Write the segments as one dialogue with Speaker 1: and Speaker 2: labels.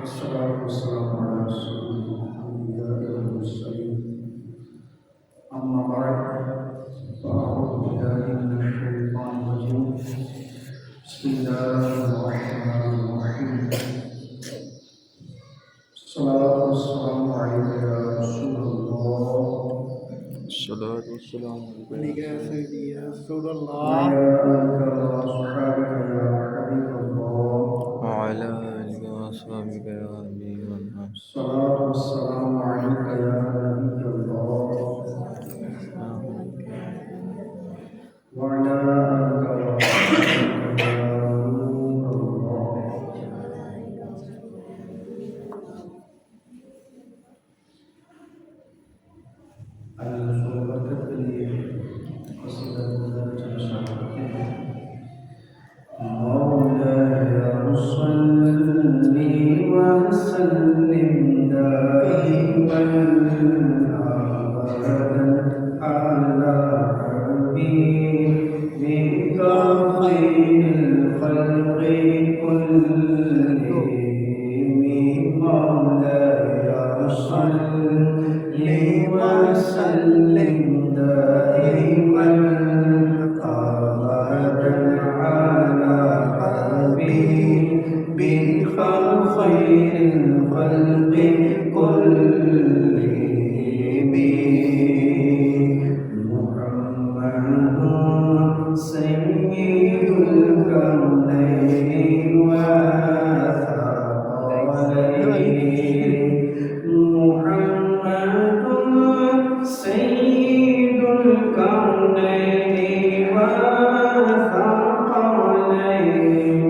Speaker 1: والصلاة والسلام على رسول الأنبياء والمرسلين أما بعد فأعوذ بالله من الشيطان الرجيم بسم الله الرحمن الرحيم الصلاة والسلام عليك يا رسول الله
Speaker 2: الصلاة والسلام
Speaker 3: عليك يا سيدي يا رسول الله
Speaker 1: وعلى آلك وأصحابك يا حبيب الله
Speaker 2: وعلى آلك وأصحابك يا حبيب الله.
Speaker 1: الصلاة والسلام عليك يا نبي الله وعلى آلك وأصحابك يا نور الله. الصحبة التي قصيدة ذات شرفه مولاي صل وسلم دائما أبدا على حبيبك خير الخلق كلهم مولاي صل وسلم دائما أبدا على حبيبك خير الخلق كلهم محمد سيد الكونين والثقلين محمد سيد الكونين والثقلين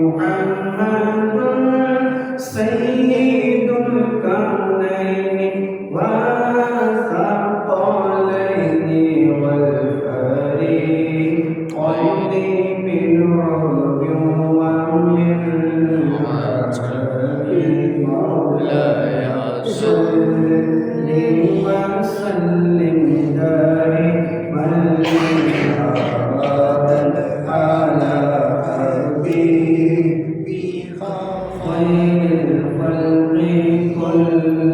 Speaker 1: محمد سيد الكونين والثقلين والفريقين من رب ومن عجب مولاي صل وسلم دائما أبدا على حبيبك خير الخلق كلهم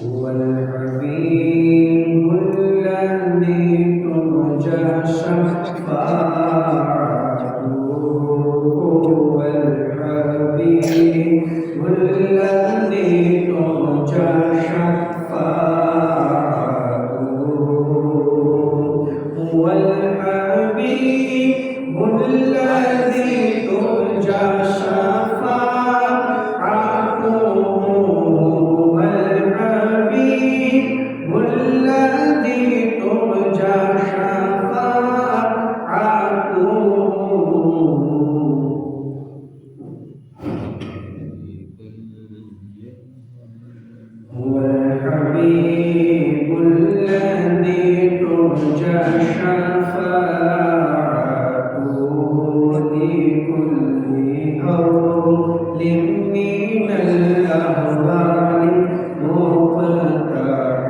Speaker 1: هو الحبيب الذي ترجى شفاعته هو الحبيب الذي ترجى شفاعته هو الحبيب الذي ترجى شفاعته هو الحبيب الذي ترجى شفاعته هو الحبيب الذي ترجى شفاعته لكل هول من الأهوال مقتحم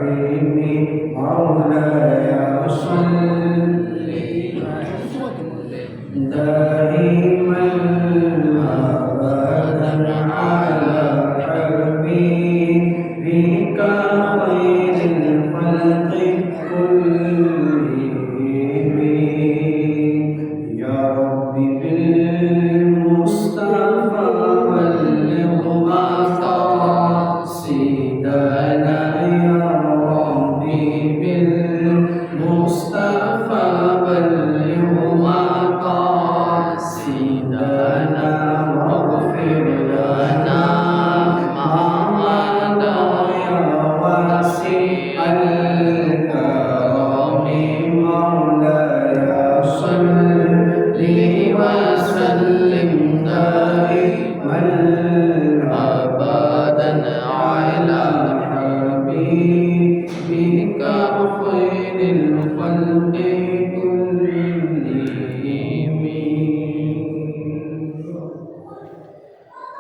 Speaker 1: مولاي صل دائما أبدا على حبيبك خير الخلق كلهم يا رب بالمصطفى بلغ مقاصدنا يا رب بالمصطفى بلغ مقاصدنا واغفر لنا ما مضى يا واسع الكرم مولاي صل وسلم دائما أبدا على حبيبك خير الخلق كلهم.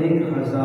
Speaker 1: 1000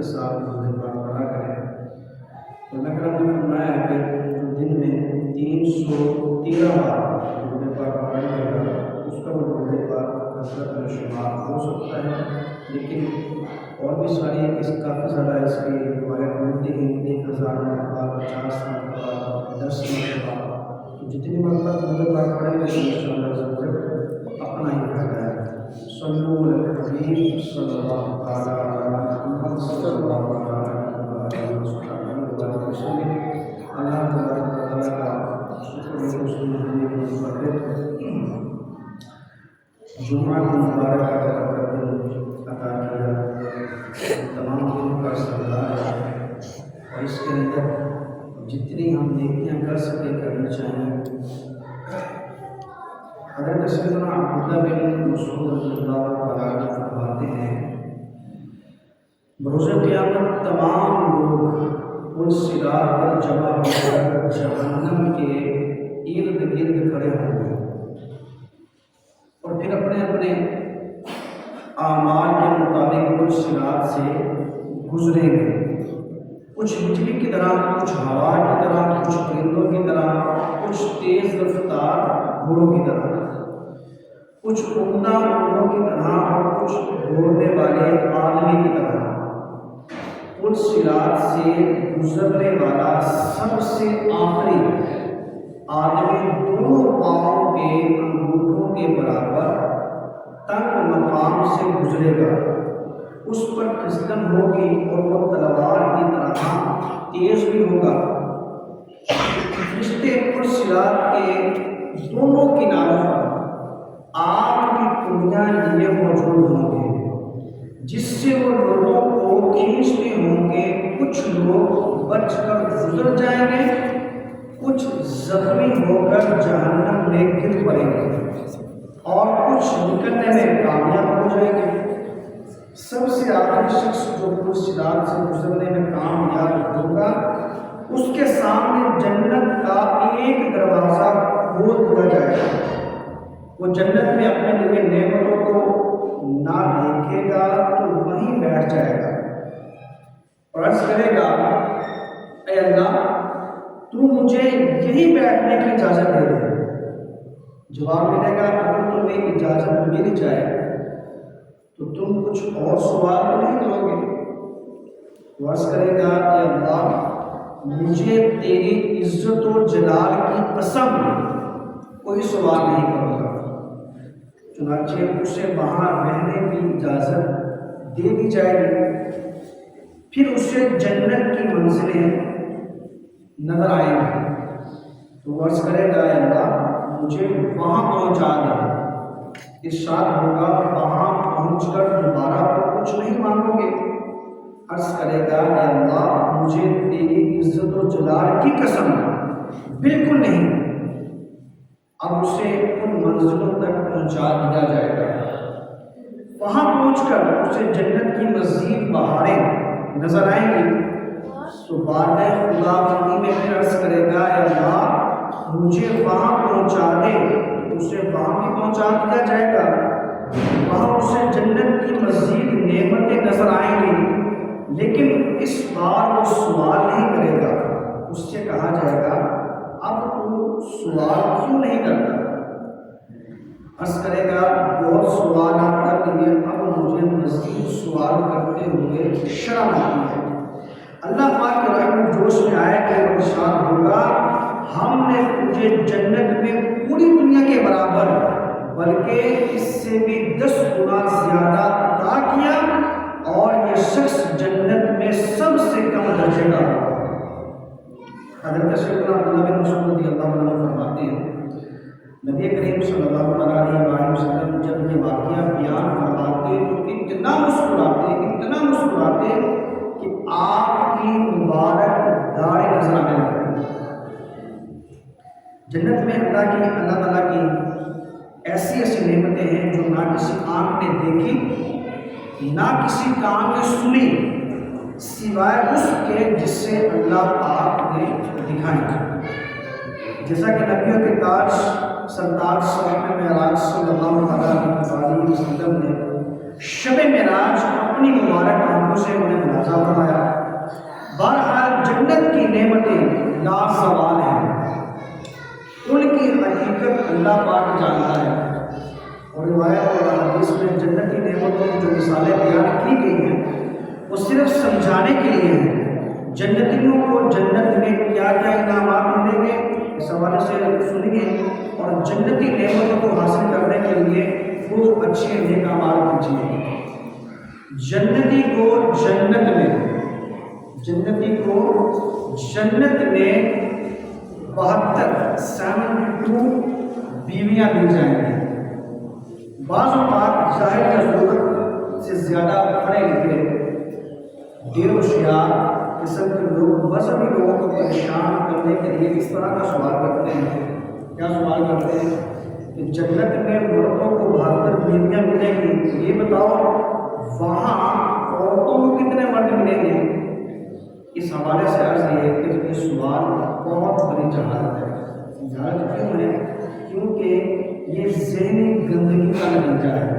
Speaker 1: کے ساتھ درود پاک پڑھا کریں۔ تو اللہ کرم نے فرمایا کہ جو دن میں 313 بار درود پاک پڑھا گا اس کا وہ درود پاک کثرت میں شمار ہو سکتا ہے، لیکن اور بھی ساری کافی زیادہ اس کی روایت ملتی ہیں، 1000 مرتبہ، 50 مرتبہ، 10 مرتبہ۔ تو جتنی مرتبہ درود پاک پڑھیں گے انشاءاللہ اپنا ہی فائدہ ہے۔ صلو علی الحبیب صلی اللہ تعالیٰ علی محمد صلی اللہ علیہ وسلم۔ اللہ تعالیٰ کا شکر و حسن جمعہ کی مبارک کا دن عطا کیا، تمام دنوں کا سردار ہے، اور اس کے اندر جتنی ہم نیکیاں کر سکیں کرنی چاہیے۔ حضرت سیدنا عبداللہ بن مسعود رضی اللہ تعالیٰ عنہ فرماتے ہیں بروز قیامت تمام لوگ پل صراط پر جمع ہو کر جہنم کے ارد گرد کھڑے ہوں گے، اور پھر اپنے اپنے اعمال کے مطابق پل صراط سے گزریں گے، کچھ بجلی کی طرح، کچھ ہوا کی طرح، کچھ پرندوں کی طرح، کچھ تیز رفتار گھوڑوں کی طرح، کچھ عمدہ اونٹوں کی طرح، اور کچھ دوڑنے والے آدمی کی طرح۔ پل صراط سے گزرنے والا سب سے آخری آدمی دونوں پاؤں کے انگوٹھوں کے برابر تنگ مقام سے گزرے گا، اس پر پھسلن ہوگی اور وہ تلوار کی طرح تیز بھی ہوگا۔ فرشتے پل صراط کے دونوں کناروں پر آگ کی پنیاں لیے موجود ہوں گے، جس سے وہ لوگوں کو کھینچتے ہوں گے۔ کچھ لوگ بچ کر گزر جائیں گے، کچھ زخمی ہو کر جہنم میں گر پڑیں گے، اور کچھ نکلنے میں کامیاب ہو جائیں گے۔ سب سے آخری شخص جو پل صراط سے گزرنے میں کامیاب ہوگا، اس کے سامنے جنت کا ایک دروازہ کھول دیا جائے گا۔ وہ جنت میں اپنے لیے نعمتوں کو نہ دیکھے گا تو وہیں بیٹھ جائے گا اور عرض کرے گا، اے اللہ تو مجھے یہی بیٹھنے کی اجازت دے دے۔ جواب ملے گا، اگر تمہیں اجازت مل جائے تو تم کچھ اور سوال تو نہیں کرو گے؟ وہ عرض کرے گا، اے اللہ مجھے تیری عزت و جلال کی قسم کوئی سوال نہیں کروں گا۔ چنانچہ اسے وہاں رہنے کی اجازت دے دی جائے گی۔ پھر اسے جنت کی منزلیں نظر آئیں گی، تو وہ عرض کرے گا، اے اللہ مجھے وہاں پہنچا دے۔ ارشاد ہوگا، وہاں پہنچ کر دوبارہ تو کچھ نہیں مانگو گے؟ عرض کرے گا، اے اللہ مجھے تیری عزت و جلال کی قسم بالکل نہیں۔ اب اسے ان منزلوں تک پہنچا دیا جائے گا۔ وہاں پہنچ کر اسے جنت کی مزید بہاریں نظر آئیں گی، تو بارگاہ خدا بندی میں پھر عرض کرے گا، اے اللہ مجھے وہاں پہنچا دے۔ اسے وہاں بھی پہنچا دیا جائے گا، وہاں اسے جنت کی مزید نعمتیں نظر آئیں گی، لیکن اس بار وہ سوال نہیں کرے گا۔ اس سے کہا جائے گا، اب تو سوال کیوں نہیں کرتا؟ عرض کرے گا، بہت سوالات کر لیے، اب مجھے مزید سوال کرتے ہوئے شرم آتی ہے۔ اللہ پاک کے رحمت جوش میں آئے کہ ارشاد ہوگا، ہم نے تجھے جنت میں پوری دنیا کے برابر بلکہ اس سے بھی 10 گنا زیادہ عطا کیا، اور یہ شخص جنت میں سب سے کم درجے کا۔ حضرت سیدنا عبداللہ بن مسعود رضی اللہ عنہ فرماتے ہیں، نبی کریم صلی اللہ علیہ وسلم جب یہ واقعہ بیان فرماتے تو اتنا مسکراتے کہ آپ کی مبارک داڑھی نظر آنے لگتی۔ جنت میں اللہ تعالیٰ کی ایسی نعمتیں ہیں جو نہ کسی آنکھ نے دیکھی نہ کسی کان نے سنی، سوائے اس کے جس سے اللہ پاک نے دکھائی۔ جیسا کہ نبیوں کے تاج سردار صاحب معراج صلی اللہ علیہ وسلم نے شب معراج اپنی مبارک آنکھوں سے انہیں واضح فرمایا۔ بہرحال جنت کی نعمتیں لازوال ہیں، ان کی حقیقت اللہ پاک جانتا ہے، اور روایت اور حدیث میں جنت کی نعمتوں کی جو مثالیں بیان کی گئی ہیں وہ صرف سمجھانے کے لیے ہیں۔ جنتیوں کو جنت میں کیا کیا انعامات ملیں گے اس حوالے سے سنیے، اور جنتی نعمتوں کو حاصل کرنے کے لیے وہ اچھے نیک اعمال کیجیے۔ جنتی کو جنت میں 72 بیویاں دی جائیں گی۔ بعض اوقات ظاہر یا ضرورت سے زیادہ پڑھے لکھے دیر و شیار قسم کے لوگ مذہبی لوگوں کو پریشان کرنے کے لیے اس طرح کا سوال کرتے ہیں۔ کیا سوال کرتے ہیں کہ جنت میں مردوں کو 72 بیویاں ملیں گی، یہ بتاؤ وہاں عورتوں کو کتنے مرد ملیں گے؟ اس حوالے سے عرض یہ کہ یہ سوال بہت بڑی جہالت ہے۔ جہالت کیوں ہے؟ کیونکہ یہ ذہنی گندگی کا نتیجہ ہے۔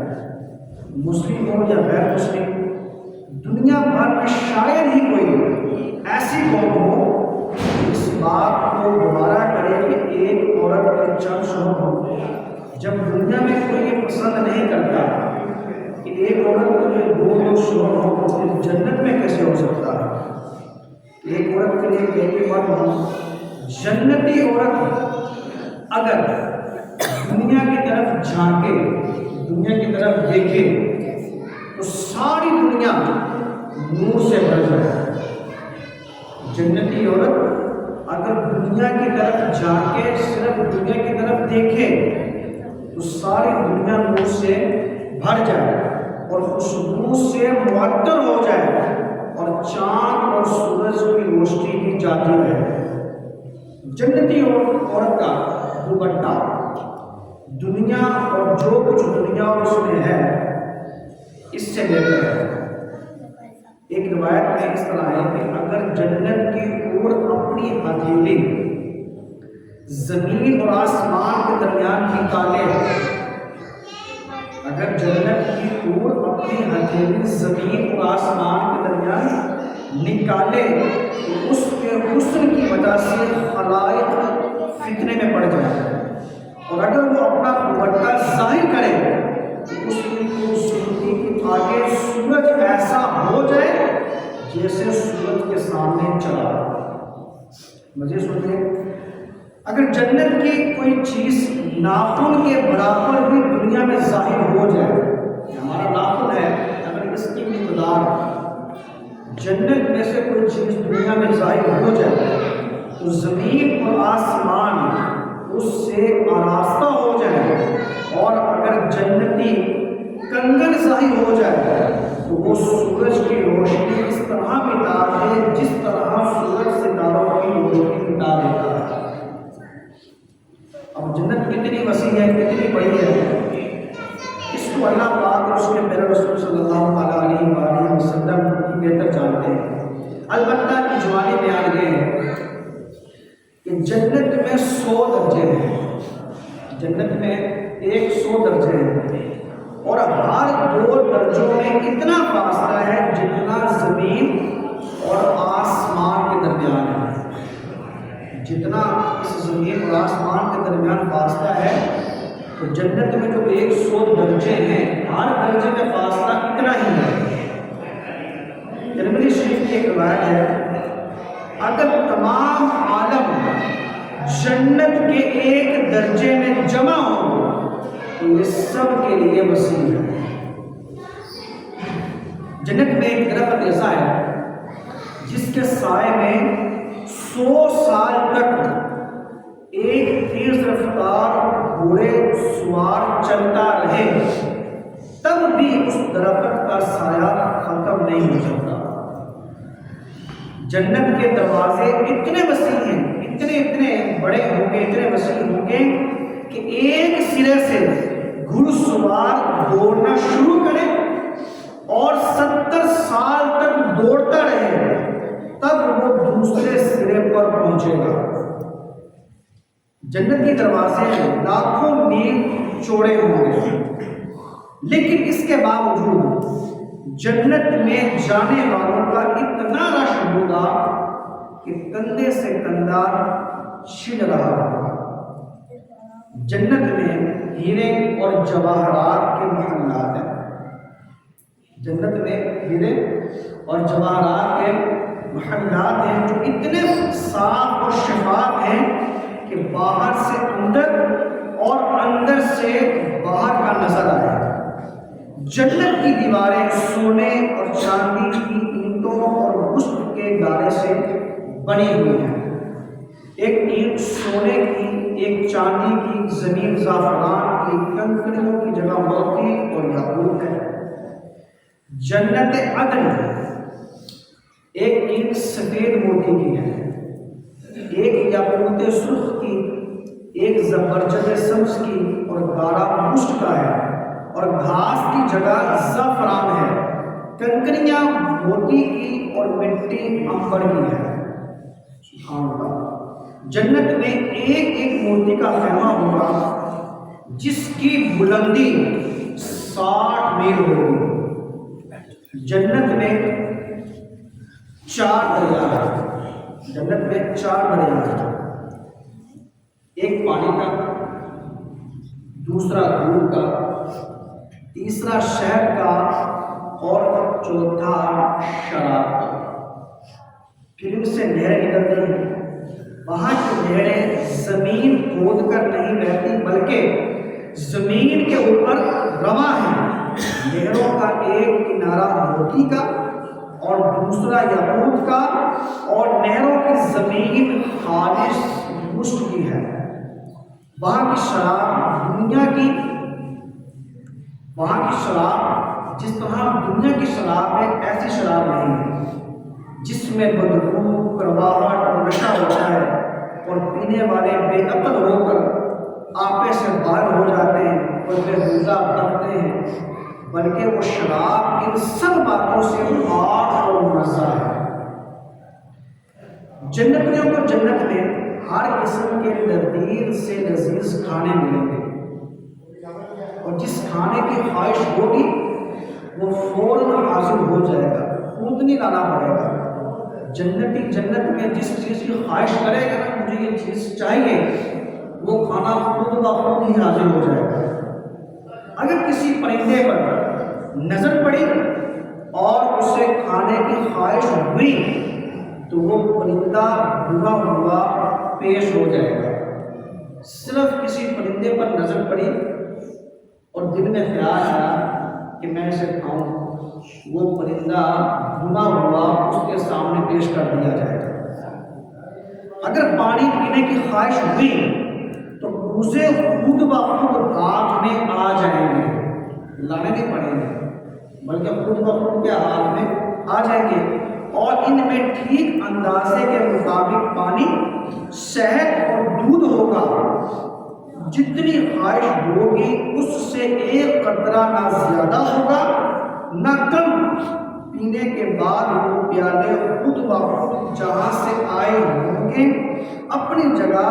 Speaker 1: مسلم ہو یا غیر مسلم، دنیا بھر میں شاید ہی کوئی ایسی قوم ہو اس بات کو گوارا کرے کہ ایک عورت کے چند شوہر ہو۔ جب دنیا میں کوئی یہ پسند نہیں کرتا کہ ایک عورت کے 2 شوہر ہو، تو پھر جنت میں کیسے ہو سکتا ہے؟ ایک عورت کے لیے ایک ہی مرد ہو۔ جنتی عورت اگر دنیا کی طرف جھانکے، دنیا کی طرف دیکھے، تو ساری دنیا نور سے بھر جائے۔ جنتی عورت اگر دنیا کی طرف جھانکے، صرف دنیا کی طرف دیکھے، تو ساری دنیا نور سے بھر جائے اور خوشبو سے معطر ہو جائے، اور چاند اور سورج کی روشنی بھی جاتی رہے۔ جنتی عورت کا دوپٹہ دنیا اور جو کچھ دنیا اور اس میں ہے اس سے بہتر ہے۔ ایک روایت میں اس طرح ہے کہ اگر جنت کی حور اپنی ہتھیلی زمین اور آسمان کے درمیان نکالے، اگر جنت کی حور اپنی ہتھیلی زمین اور آسمان کے درمیان نکالے تو اس کے حسن کی وجہ سے خلائق فتنے میں پڑ جائے، اور اگر وہ اپنا دوپٹہ ظاہر کرے تو اس کی خوبصورتی کے آگے سورج ایسا ہو جائے جیسے سورج کے سامنے چلا۔ مزے سنیے، اگر جنت کی کوئی چیز ناخن کے برابر بھی دنیا میں ظاہر ہو جائے، ہمارا ناخن ہے، اگر اس کی مقدار جنت میں سے کوئی چیز دنیا میں ظاہر ہو جائے تو زمین اور آسمان اس سے آراستہ ہو جائے، اور اگر جنتی کنگن ظاہر ہو جائے تو وہ سورج کی روشنی اس طرح مٹا دے جس طرح سورج ستاروں کی روشنی مٹا دیتا ہے۔ اب جنت کتنی وسیع ہے، کتنی بڑی ہے، اس کو اللہ پاک اور اس کے پیارے رسول صلی اللہ علیہ وآلہ وسلم کی بہتر جانتے ہیں۔ البتہ اجمالی بیان یہ ہے کہ جنت میں 100 درجے ہیں، جنت میں 100 درجے ہیں، اور ہر 2 درجوں میں اتنا فاصلہ ہے جتنا زمین اور آسمان کے درمیان ہے۔ جتنا اس زمین اور آسمان کے درمیان فاصلہ ہے، تو جنت میں جو 100 درجے ہیں، ہر درجے میں فاصلہ اتنا ہی ہے۔ ترمذی شریف کی ایک روایت ہے، اگر تمام عالم جنت کے ایک درجے میں جمع ہو تو یہ سب کے لیے وسیع ہے۔ جنت میں ایک درخت ایسا ہے جس کے سائے میں 100 سال تک ایک تیز رفتار گھوڑے سوار چلتا رہے تب بھی اس درخت کا سایہ ختم نہیں ہو سکتا۔ جنت کے دروازے اتنے وسیع ہیں، اتنے بڑے ہوں گے، اتنے وسیع ہوں گے کہ ایک سرے سے گھڑ سوار دوڑنا شروع کرے اور 70 سال تک دوڑتا رہے تب وہ دوسرے سرے پر پہنچے گا۔ جنتی دروازے لاکھوں میل چوڑے ہوں گے، لیکن اس کے باوجود جنت میں جانے والوں کا اتنا رش ہوگا کہ کندھے سے کندھا چھن رہا ہوگا۔ جنت میں ہیرے اور جواہرات کے محلات ہیں۔ جنت میں ہیرے اور جواہرات کے محلات ہیں جو اتنے صاف اور شفاف ہیں کہ باہر سے اندر اور اندر سے باہر کا نظر آئے۔ جنت کی دیواریں سونے اور چاندی کی اینٹوں اور مشک کے گارے سے بنی ہوئی ہیں۔ ایک اینٹ سونے کی، ایک چاندی کی، زمین زعفران کی کنکریوں کی جگہ موتی اور یاقوت ہے۔ جنت عدن ایک اینٹ سفید موتی کی ہے، ایک یاقوت سرخ کی، ایک زبرجد سبز کی اور گارا مشک کا ہے، اور گھاس کی جگہ زعفران ہے۔ کنکریاں موتی کی اور مٹی عنبر کی ہے۔ سبحان اللہ۔ جنت میں ایک ایک موتی کا خیمہ ہوگا جس کی بلندی 60 میل ہوگی۔ جنت میں 4 دریا ہیں۔ جنت میں 4 دریا ہیں، ایک پانی کا، دوسرا دودھ کا، تیسرا شہد کا اور چوتھا شراب کا۔ پھر ان سے نہریں نکلتی ہیں۔ وہاں کی نہریں زمین کھود کر نہیں بہتی بلکہ زمین کے اوپر رواں ہیں۔ نہروں کا ایک کنارہ موتی کا اور دوسرا یاقوت کا، اور نہروں کی زمین خالص مشک کی ہے۔ وہاں کی شراب جس طرح دنیا کی شراب ہے، ایسی شراب نہیں ہے جس میں بدبو، کڑواہٹ اور نشہ ہوتا ہے اور پینے والے بے عقل ہو کر آپے سے باہر ہو جاتے ہیں اور بے روزہ بنتے ہیں، بلکہ وہ شراب ان سب باتوں سے پاک اور منزہ ہے۔ جنتیوں کو جنت میں ہر قسم کے لذیذ سے لذیذ کھانے ملیں گے، اور جس کھانے کی خواہش ہوگی وہ فوراً حاصل ہو جائے گا، خود نہیں لانا پڑے گا۔ جنتی جنت میں جس چیز کی خواہش کرے گا کہ مجھے یہ چیز چاہیے، وہ کھانا خود بخود ہی حاصل ہو جائے گا۔ اگر کسی پرندے پر نظر پڑی اور اسے کھانے کی خواہش ہوئی تو وہ پرندہ بھوکا ہوا پیش ہو جائے گا۔ صرف کسی پرندے پر نظر پڑی اور دل میں خیال آیا کہ میں اسے کھاؤں، وہ پرندہ بھنا ہوا اس کے سامنے پیش کر دیا جائے گا۔ اگر پانی پینے کی خواہش ہوئی تو اسے خود بخود ہاتھ میں آ جائیں گے، لانے نہیں پڑیں گے بلکہ خود بخود کے ہاتھ میں آ جائیں گے، اور ان میں ٹھیک اندازے کے مطابق پانی، شہد اور دودھ ہوگا۔ جتنی خواہش ہوگی اس سے ایک قطرہ نہ زیادہ ہوگا نہ کم۔ پینے کے بعد وہ پیالے خود بخود جہاں سے آئے ہوں گے اپنی جگہ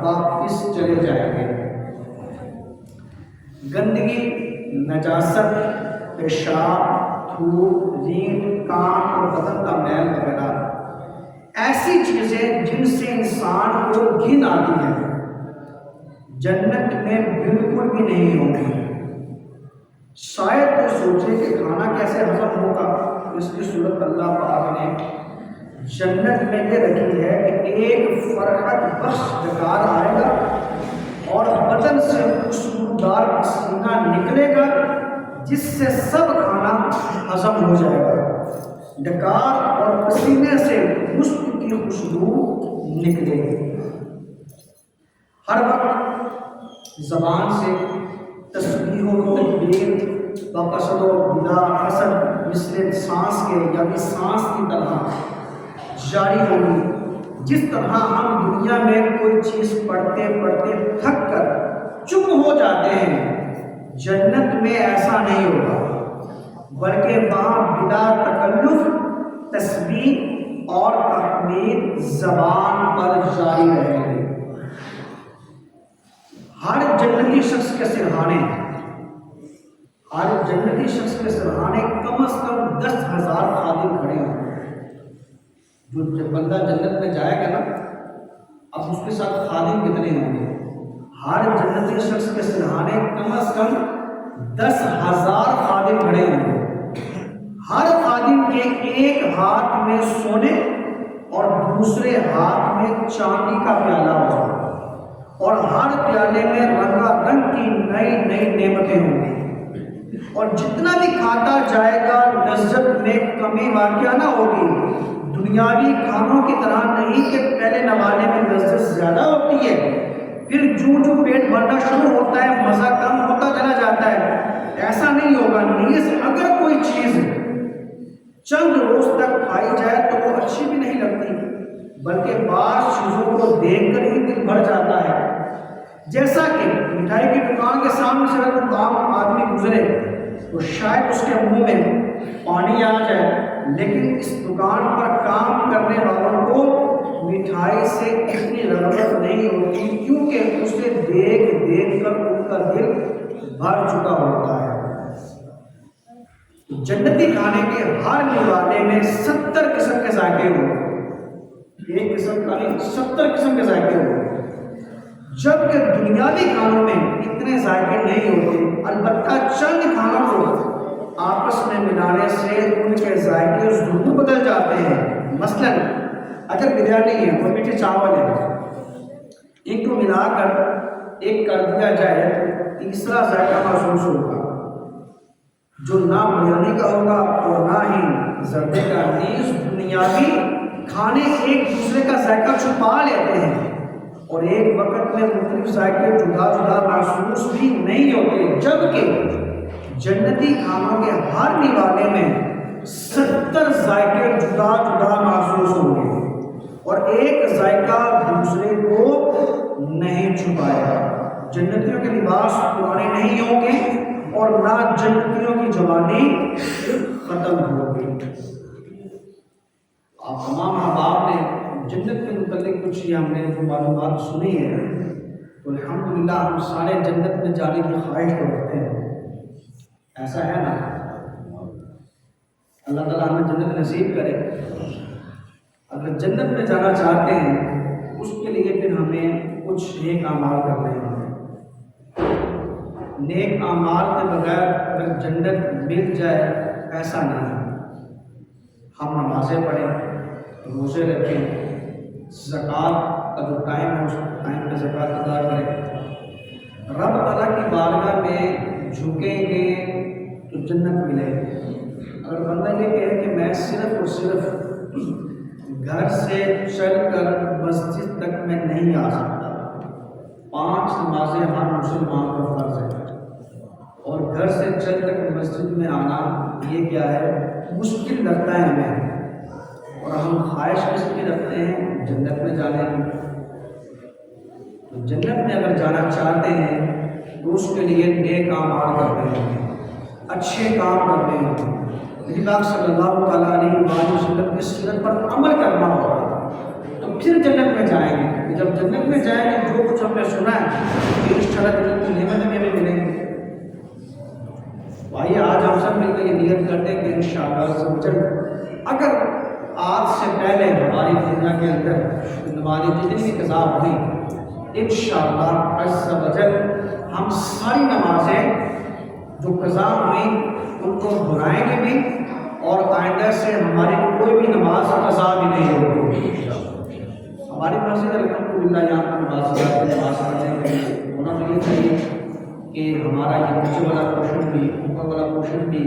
Speaker 1: واپس چلے جائیں گے۔ گندگی، نجاست، پیشاب، تھوک، رین، کان اور بدن کا میل وغیرہ ایسی چیزیں جن سے انسان کو گھن آتی ہے، جنت میں بالکل بھی نہیں ہوگی۔ شاید تو سوچے کہ کھانا کیسے ہضم ہوگا، اس کی صورت اللہ پاک نے جنت میں یہ رکھی ہے کہ ایک فرحت بخش ڈکار آئے گا اور بدن سے خوشبودار پسینہ نکلے گا جس سے سب کھانا ہضم ہو جائے گا۔ ڈکار اور پسینے سے مشک کی خوشبو نکلے گی۔ ہر وقت زبان سے تسبیح و تکبیر بقصد و بلا قصد مثل سانس کے یعنی سانس کی طرح جاری ہوگی۔ جس طرح ہم دنیا میں کوئی چیز پڑھتے پڑھتے تھک کر چپ ہو جاتے ہیں، جنت میں ایسا نہیں ہوگا، بلکہ وہاں بلا تکلف تسبیح اور تحمید زبان پر جاری رہے گی۔ ہر جنتی شخص کے سرہانے کم از کم 10,000 خادم کھڑے ہوں گے. جو بندہ جنت میں جائے گا نا، اب اس کے ساتھ خادم کتنے ہوں گے؟ ہر جنتی شخص کے سرہانے کم از کم 10,000 خادم کھڑے ہوں گے. ہر خادم کے ایک ہاتھ میں سونے اور دوسرے ہاتھ میں چاندی کا پیالہ ہوگا، اور ہر پیالے میں رنگا رنگ کی نئی نئی نعمتیں ہوں گی. اور جتنا بھی کھاتا جائے گا لذت میں کمی واقع نہ ہوگی. دنیاوی کھانوں کی طرح نہیں کہ پہلے نوالے میں لذت زیادہ ہوتی ہے، پھر جو پیٹ بھرنا شروع ہوتا ہے مزہ کم ہوتا چلا جاتا ہے. ایسا نہیں ہوگا. نیز اگر کوئی چیز چند روز تک کھائی جائے تو وہ اچھی بھی نہیں لگتی، بلکہ بعض چیزوں کو دیکھ کر ہی دل بھر جاتا ہے. جیسا کہ مٹھائی کی دکان کے سامنے سے اگر کوئی عام آدمی گزرے تو شاید اس کے منہ میں پانی آ جائے، لیکن اس دکان پر کام کرنے والوں کو مٹھائی سے اتنی رغبت نہیں ہوتی، کیونکہ اسے دیکھ دیکھ کر ان کا دل بھر چکا ہوتا ہے. جنتی کھانے کے ہر نوالے میں 70 قسم کے ذائقے ہوں، ایک قسم کا نہیں 70 قسم کے ذائقے ہوں، جبکہ دنیاوی کھانوں میں اتنے ذائقے نہیں ہوتے. البتہ چند کھانوں کو آپس میں ملانے سے ان کے ذائقے ضرور بدل جاتے ہیں. مثلا اگر بریانی ہے اور میٹھے چاول ہے، ایک کو ملا کر ایک کر دیا جائے تو تیسرا ذائقہ محسوس ہوگا جو نہ بریانی کا ہوگا اور نہ ہی زردے کا. نیز دنیاوی کھانے ایک دوسرے کا ذائقہ چھپا لیتے ہیں اور ایک وقت میں مختلف ذائقے جدا جدا محسوس بھی نہیں ہوتے، جبکہ جنتی کھانوں کے ہر نوالے میں 70 ذائقے جدا جدا محسوس ہوں گے اور ایک ذائقہ دوسرے کو نہیں چھپائے گا. جنتیوں کے لباس پرانے نہیں ہوں گے اور نہ جنتیوں کی جوانی ختم ہوگی. آپ تمام احباب نے جنت کے متعلق کچھ ہم نے جو معلومات سنی ہے، تو الحمدللہ ہم سارے جنت میں جانے کی خواہش تو رکھتے ہیں. ایسا ہے نا؟ اللہ تعالیٰ ہمیں جنت نصیب کرے. اگر جنت میں جانا چاہتے ہیں اس کے لیے پھر ہمیں کچھ نیک اعمال کرنے ہیں. نیک اعمال کے بغیر اگر جنت مل جائے ایسا نہیں. ہم نمازیں پڑھیں، روزے رکھیں، زکوٰۃ کا جو ٹائم ہے اس ٹائم پہ زکوٰۃ ادا کریں، رب تعالیٰ کی بارگاہ میں جھکیں گے تو جنت ملے گی. اگر بندہ یہ کہے کہ میں صرف اور صرف گھر سے چل کر مسجد تک میں نہیں آ سکتا، 5 نمازیں ہر مسلمان پر فرض ہے، اور گھر سے چل کر مسجد میں آنا یہ کیا ہے مشکل لگتا ہے ہمیں، اور ہم خواہش کس کی رکھتے ہیں جنت میں جانے کی. تو جنت میں اگر جانا چاہتے ہیں تو اس کے لیے نیک اعمال کرنے ہیں، اچھے کام کرنے ہیں. نبی پاک صلی اللہ تعالیٰ علیہ وسلم کی سنت پر عمل کرنا ہوگا تو پھر جنت میں جائیں گے. جب جنت میں جائیں گے جو کچھ ہم نے سنا ہے کہ اس طرح جنت کی نعمتیں ہمیں ملیں گے. بھائی آج ہم سب مل کر یہ نیت کرتے ہیں کہ انشاءاللہ اگر آج سے پہلے ہماری دنیا کے اندر ہماری جتنی بھی قضا ہوئی انشاءاللہ عز و جل ہم ساری نمازیں جو قضا ہوئی ان کو دہرائیں گے بھی، اور آئندہ سے ہماری کوئی بھی نماز قضا بھی نہیں ہوگی. ہماری مسجد الحمدللہ یہاں پر نماز پڑھنے کے ہونا تو یہ چاہیے کہ ہمارا یہ نیچے والا پورشن بھی اوپر والا پورشن بھی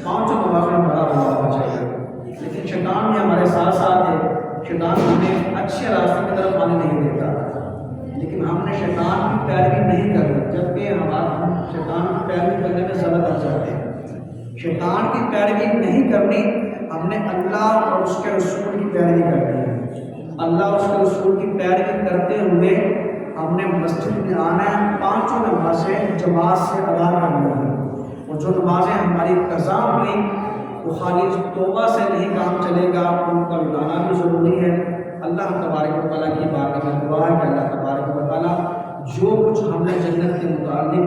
Speaker 1: 5 نمازوں میں بڑا ہونا چاہیے. لیکن شیطان بھی ہمارے ساتھ ساتھ ہے. شیطان ہمیں اچھے راستے کی طرف آنے نہیں دیتا، لیکن ہم نے شیطان کی پیروی نہیں کرنی، جبکہ ہم شیطان کی پیروی کرنے میں زیادہ بچ جاتے ہیں. شیطان کی پیروی نہیں کرنی، ہم نے اللہ اور اس کے رسول کی پیروی کرنی ہے. اللہ اور اس کے رسول کی پیروی کرتے ہوئے ہم نے مسجد میں آنا ہے، 5 نمازیں جماعت سے ادا کرنی ہے. اور جو نمازیں ہماری قضا ہوئی وہ خالی توبہ سے نہیں کام چلے گا، ان کا ملانا بھی ضروری ہے. اللہ تبارک و تعالیٰ کی بارگاہ میں دعا ہے کہ اللہ تبارک و تعالیٰ جو کچھ ہم نے جنت کے متعلق